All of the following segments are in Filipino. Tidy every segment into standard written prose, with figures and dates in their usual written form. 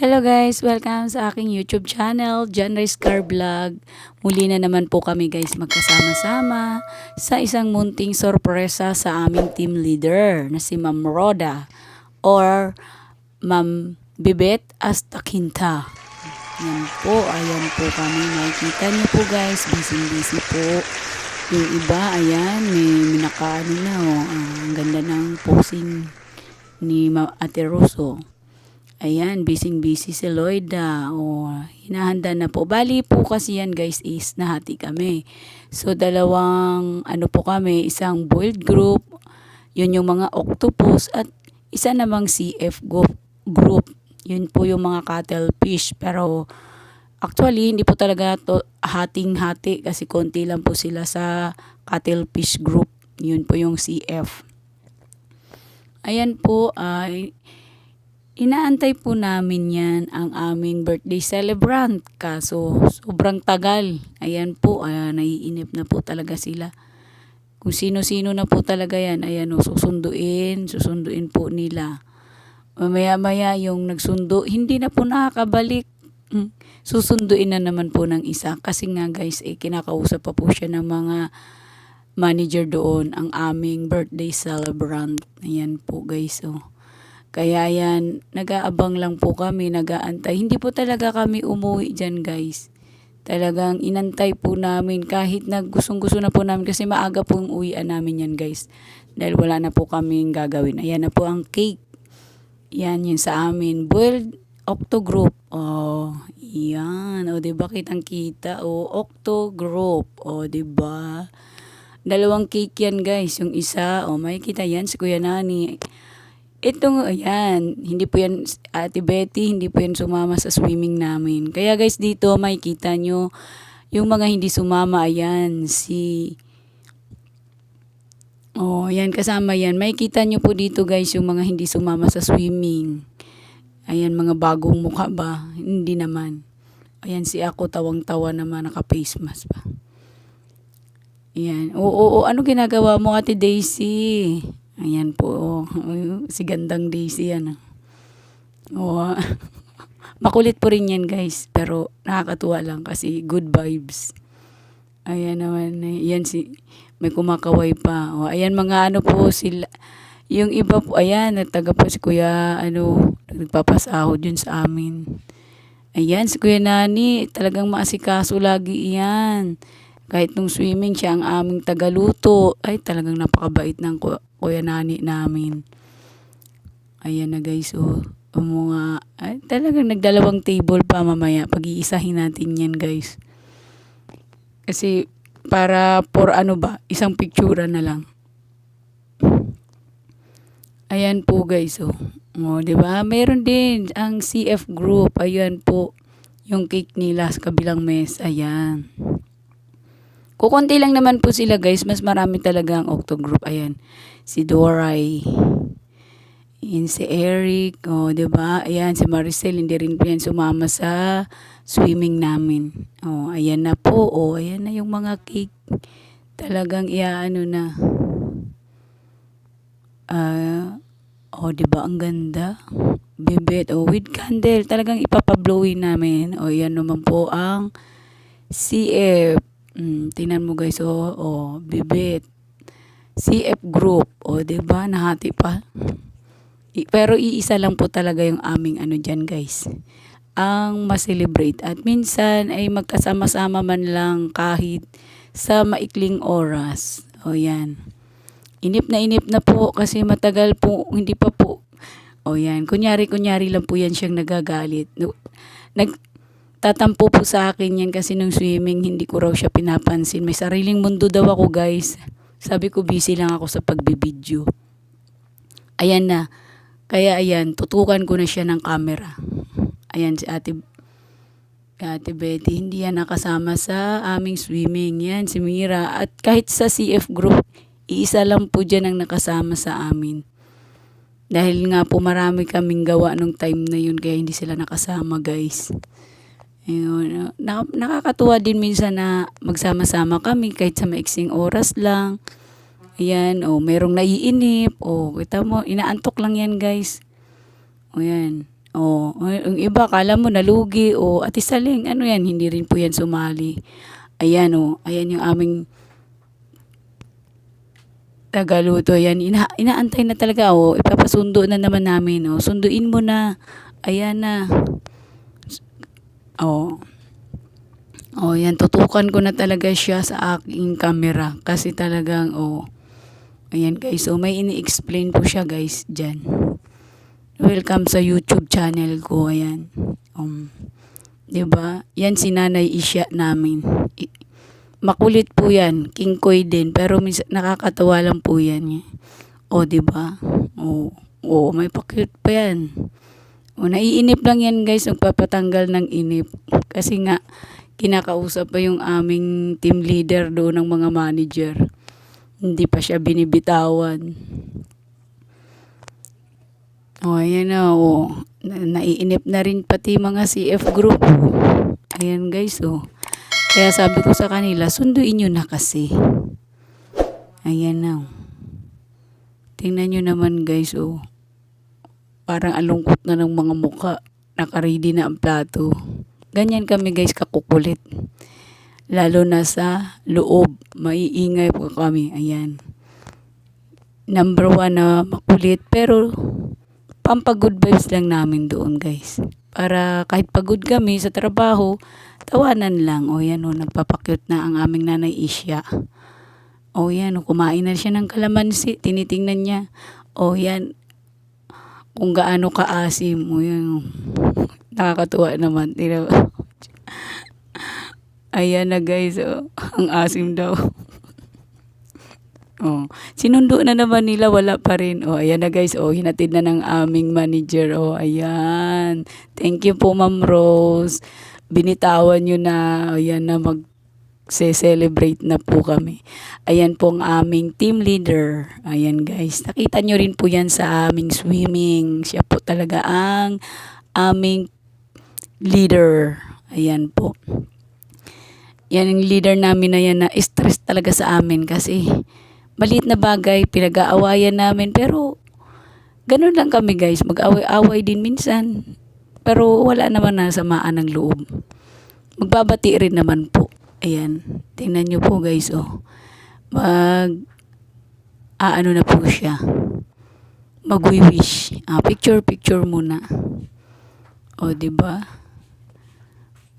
Hello guys, welcome sa aking YouTube channel, Janris Car Vlog. Muli na naman po kami guys magkasama-sama sa isang munting sorpresa sa aming team leader na si Ma'am Roda or Ma'am Bibet Astaquinta. Ayan po kami. Nakikita niyo po guys, busy po. Yung iba, ayan, may nakaano na ang ganda ng posing ni Ate Rosso. Ayan, busy si Lloyda. Hinahanda na po. Bali po kasi yan guys is nahati kami. So, dalawang po kami, isang boiled group, yun yung mga octopus at isa namang CF group. Yun po yung mga cuttlefish. Pero, actually, hindi po talaga to hating-hati kasi konti lang po sila sa cuttlefish group. Yun po yung CF. Ayan po, inaantay po namin yan ang aming birthday celebrant. Kaso sobrang tagal. Ayan po, naiinip na po talaga sila. Kung sino-sino na po talaga yan, ayan susunduin po nila. Maya-maya yung nagsundo, hindi na po nakakabalik. Susunduin na naman po ng isa. Kasi nga guys, kinakausap pa po siya ng mga manager doon, ang aming birthday celebrant. Ayan po guys, Kaya yan, nag-aabang lang po kami, nag-aantay. Hindi po talaga kami umuwi dyan guys. Talagang inantay po namin kahit gustong-gusto na po namin kasi maaga po yung uwian namin yan guys. Dahil wala na po kaming gagawin. Ayan na po ang cake. Yan yun sa amin. Boiled Octo Group. Yan. Diba kitang-kita? Octo Group. Diba? Dalawang cake yan guys. Yung isa, makikita yan si Kuya Nani. Itong, ayan, hindi po yan, Ate Betty, hindi po yan sumama sa swimming namin. Kaya guys, dito makikita nyo, yung mga hindi sumama, ayan, ayan, kasama yan. Makikita nyo po dito guys, yung mga hindi sumama sa swimming. Ayan, mga bagong mukha ba? Hindi naman. Ayan, si ako, tawang-tawa naman, naka-face mask pa. Ayan, ano ginagawa mo, Ate Daisy? Ayan po, si gandang Daisy yan. Makulit po rin yan guys, pero nakakatuwa lang kasi good vibes. Ayan naman, yan may kumakaway pa. Ayan mga po sila. Yung iba po, ayan, nagtaga po si Kuya, nagpapasahod yun sa amin. Ayan, si Kuya Nani, talagang maasikaso lagi yan. Kahit nung swimming siya ang aming tagaluto, ay talagang napakabait ng Kuya Nani namin. Ayan na guys, talagang nagdalawang table pa mamaya. Pag-iisahin natin yan guys. Kasi para isang picture na lang. Ayan po guys, diba? Meron din ang CF group. Ayan po, yung cake nila sa kabilang mess. Ayan. Kukunti lang naman po sila guys, mas marami talaga ang Octo Group. Ayan, si Doray, ayan, si Eric, diba? Ayan, si Maricel, hindi rin po yan sumama sa swimming namin. Ayan na po, ayan na yung mga cake. Talagang na. Diba, ang ganda. Bibet, with candle, talagang ipapablowin namin. Ayan naman po ang CF. Tingnan mo guys, Bibet. CF group, diba, nahati pa. Pero iisa lang po talaga yung aming dyan guys. Ang ma-celebrate. At minsan ay magkasama-sama man lang kahit sa maikling oras. Yan. Inip na po kasi matagal po, hindi pa po. Yan. Kunyari lang po yan siyang nagagalit. Tatampo po sa akin yan kasi nung swimming, hindi ko raw siya pinapansin. May sariling mundo daw ako guys. Sabi ko busy lang ako sa pagbibideo. Ayan na. Kaya ayan, tutukan ko na siya ng camera. Ayan si Ate Betty, hindi yan nakasama sa aming swimming. Yan si Mira. At kahit sa CF group, iisa lang po dyan ang nakasama sa amin. Dahil nga po marami kaming gawa nung time na yun kaya hindi sila nakasama guys. Ayun, nakakatuwa din minsan na magsama-sama kami kahit sa maiksing oras lang. Ayan, merong naiinip. Kita mo, inaantok lang yan guys. Ayan. O, yung iba kala mo nalugi o Ate Saling, ano yan, hindi rin po yan sumali. Ayan o, ayan yung aming tagaluto. Yan, inaantay na talaga o, ipapasundo na naman namin o. Sunduin mo na. Ayan na. O, o yan, tutukan ko na talaga siya sa aking camera. Kasi talagang o, ayan guys, so may ini-explain po siya guys dyan. Welcome sa YouTube channel ko, ayan. 'Di ba? Yan si Nanay Isya namin. Makulit po yan, King Koy din, pero minsan nakakatawa lang po yan. O, 'di ba? O, may pakit pa yan. O, naiinip lang yan guys, nagpapatanggal ng inip. Kasi nga, kinakausap pa yung aming team leader doon ng mga manager. Hindi pa siya binibitawan. O, ayan na, o. Naiinip na rin pati mga CF group. O. Ayan guys, o. Kaya sabi ko sa kanila, sunduin nyo na kasi. Ayan na, o. Tingnan nyo naman guys, o. Parang alungkot na ng mga muka. Nakaready na ang plato. Ganyan kami guys, kakukulit. Lalo na sa loob. Maiingay po kami. Ayan. Number 1 na makulit, pero pampagood vibes lang namin doon guys. Para kahit pagod kami sa trabaho, tawanan lang. O yan o, nagpapakyut na ang aming Nanay Isya. O yan o, kumain na siya ng kalamansi. Tinitingnan niya. O yan, kung gaano kaasim. O yan o. Nakakatuwa naman. Ayan na guys o, ang asim daw. Oh, sinundo na naman nila, wala pa rin. Oh, ayan na guys. Oh, hinatid na ng aming manager. Oh, ayan. Thank you po, Ma'am Rose. Binitawan nyo na. Ayan na, mag-celebrate na po kami. Ayan po ang aming team leader. Ayan guys. Nakita nyo rin po yan sa aming swimming. Siya po talaga ang aming leader. Ayan po. Yan ang leader namin na yan na stress talaga sa amin kasi maliit na bagay, pinag-aawayan namin, pero ganun lang kami guys, mag-away-away din minsan, pero wala naman na samaan ng loob. Magbabati rin naman po. Ayan, tingnan nyo po guys, oh. Ano na po siya, mag-wish. Picture muna. O, diba?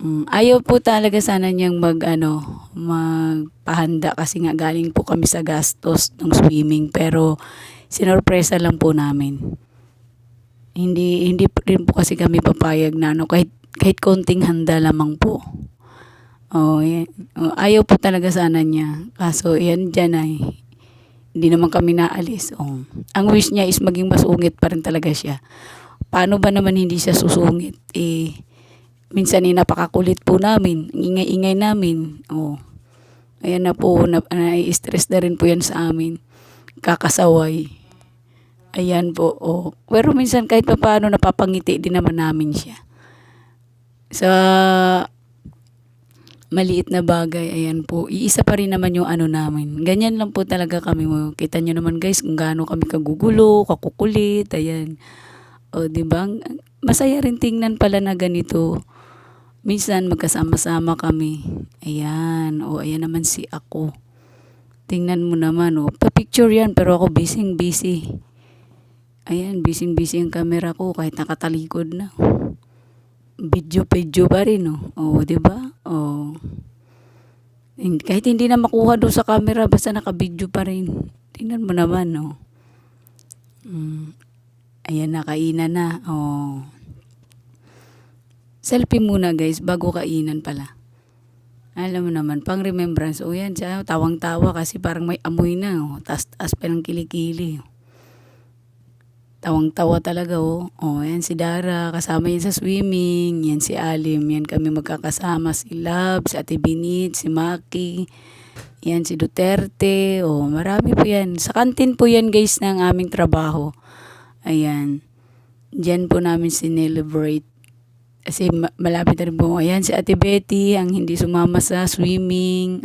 Ayaw po talaga sana niyang magpahanda kasi nga galing po kami sa gastos ng swimming, pero sinorpresa lang po namin. Hindi rin po kasi kami papayag na kahit konting handa lamang po. Yan. Ayaw po talaga sana niya. Kaso yan dyan ay hindi naman kami naalis. Ang wish niya is maging masungit pa rin talaga siya. Paano ba naman hindi siya susungit? Minsan napakakulit po namin, ingay-ingay namin. Ayan na po, nai-stress na rin po yan sa amin. Kakasaway. Ayan po, Pero minsan kahit pa paano napapangiti din naman namin siya. Sa maliit na bagay, ayan po. Iisa pa rin naman yung namin. Ganyan lang po talaga kami. Kita nyo naman guys kung gaano kami kagugulo, kakukulit, ayan. Diba? Masaya rin tingnan pala na ganito. Minsan magkasama-sama kami. Ayan. Ayan naman si ako. Tingnan mo naman. Pa-picture yan pero ako busy. Ayan, busy ang camera ko kahit nakatalikod na. Video pa rin. Diba? Kahit hindi na makuha doon sa camera, basta naka-video pa rin. Tingnan mo naman. Ayan, nakainan na. Selfie muna guys, bago kainan pala. Alam mo naman, pang remembrance. Yan siya, tawang-tawa kasi parang may amoy na. Tas pa ng kilikili. Tawang-tawa talaga. Yan si Dara, kasama yan sa swimming. Yan si Alim, yan kami magkakasama. Si Love, si Ate Binit, si Maki. Yan si Duterte. Marami po yan. Sa kantin po yan guys ng aming trabaho. Ayan. Diyan po namin sinelebrate. Kasi malapit na rin po. Ayan si Ate Betty, ang hindi sumama sa swimming.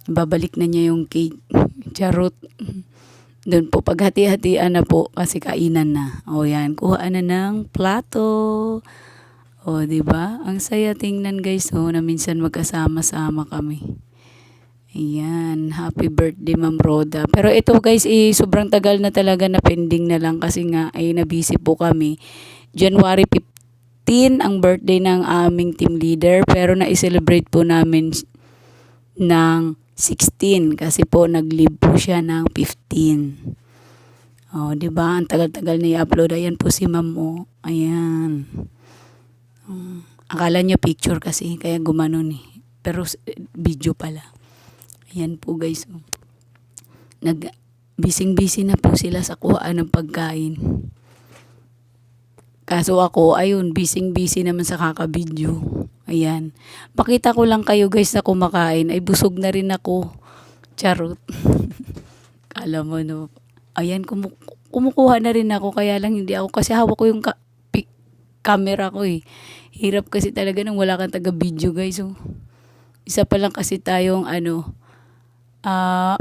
Babalik na niya yung cake. Charot. Doon po paghati-hatian na po kasi kainan na. O yan, kuhaan na ng plato. O, 'di ba? Ang saya tingnan guys, na minsan magkasama-sama kami. Ayan, happy birthday Ma'am Roda. Pero ito guys, sobrang tagal na talaga na pending na lang kasi nga ay nabisi po kami. January 15 ang birthday ng aming team leader pero na-celebrate po namin ng 16 kasi po nag-leave po siya ng 15. Oh, 'di ba? Ang tagal-tagal na i-upload. Ayan po si Ma'am oh. Ayan. Akala niya picture kasi kaya gumano ni. Pero video pala. Ayan po guys. Oh. Bising-busy na po sila sa kuhaan ng pagkain. Kaso ako, ayun, busy naman sa kakabidyo. Ayan. Pakita ko lang kayo guys na kumakain. Ay busog na rin ako. Charot. Kala mo no. Ayan, kumukuha na rin ako. Kaya lang hindi ako. Kasi hawak ko yung camera ko eh. Hirap kasi talaga nang wala kang taga-video guys. So, isa pa lang kasi tayong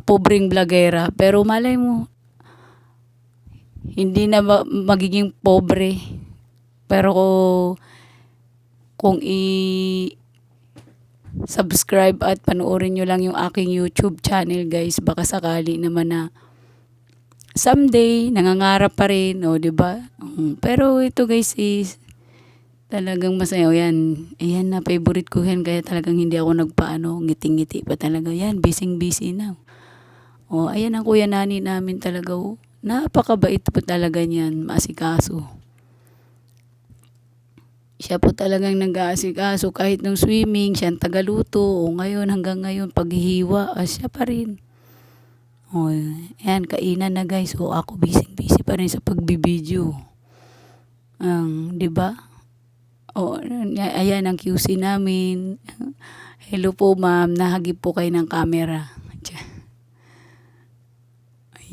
pobreng blagera. Pero malay mo, hindi na magiging pobre. Pero kung i-subscribe at panoorin nyo lang yung aking YouTube channel guys, baka sakali naman na someday nangangarap pa rin, o 'di ba? Pero ito guys is talagang masaya yan. Ayan na, favorite ko yan kaya talagang hindi ako ngiting-ngiti pa talaga yan. Busy na. O, ayan ang kuya nani namin talaga. Oh. Napakabait po talaga niyan, maasikaso. Siya po talagang nag-aasikaso kahit nung swimming, siya ang tagaluto. O ngayon, hanggang ngayon, paghihiwa, siya pa rin. O, ayan, kainan na guys. O, ako busy pa rin sa pagbibideo. 'Di ba? O, ayan ang QC namin. Hello po ma'am, nahagip po kayo ng camera.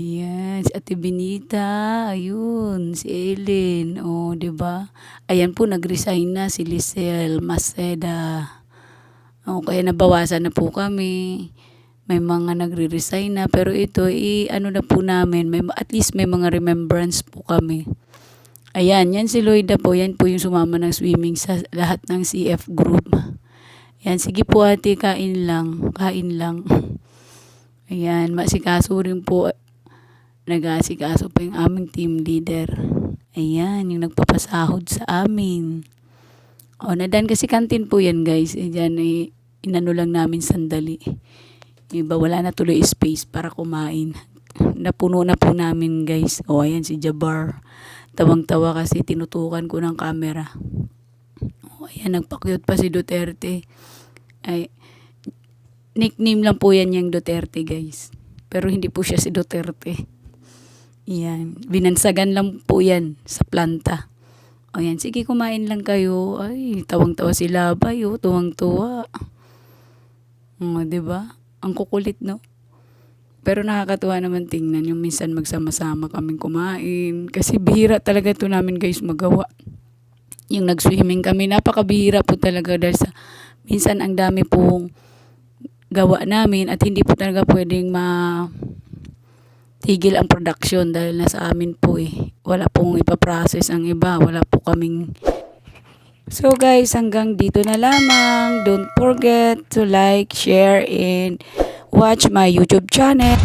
Ayan, si Ate Benita, ayun, si Ellen, o, 'di ba? Ayan po, nag-resign na si Lisel Maceda. O, kaya nabawasan na po kami. May mga nagre-resign na, pero ito, ano na po namin, at least may mga remembrance po kami. Ayan, yan si Lloyda po, yan po yung sumama ng swimming sa lahat ng CF group. Yan, sige po ate, kain lang. Ayan, masikaso rin po. Nag-aasikaso pa yung aming team leader. Ayan, yung nagpapasahod sa amin. O, nadan kasi kantin po yan guys. Diyan, inano lang namin sandali. Iba, wala na tuloy space para kumain. Napuno na po namin guys. O, ayan si Jabar. Tawang-tawa kasi tinutukan ko ng camera. O, ayan, nagpakyut pa si Duterte. Ay, nickname lang po yan yung Duterte guys. Pero hindi po siya si Duterte. Yan. Binansagan lang po yan sa planta. O yan, sige kumain lang kayo. Ay, tawang-tawa si Labay, oh, tuwang-tuwa. O, 'di ba? Ang kukulit, no? Pero nakakatuwa naman tingnan yung minsan magsama-sama kaming kumain. Kasi bihira talaga ito namin guys magawa. Yung nag-swimming kami, napakabihira po talaga dahil sa minsan ang dami pong gawa namin at hindi po talaga pwedeng tigil ang production dahil nasa amin po eh. Wala pong ipaprocess ang iba. Wala po kaming... So guys, hanggang dito na lamang. Don't forget to like, share, and watch my YouTube channel.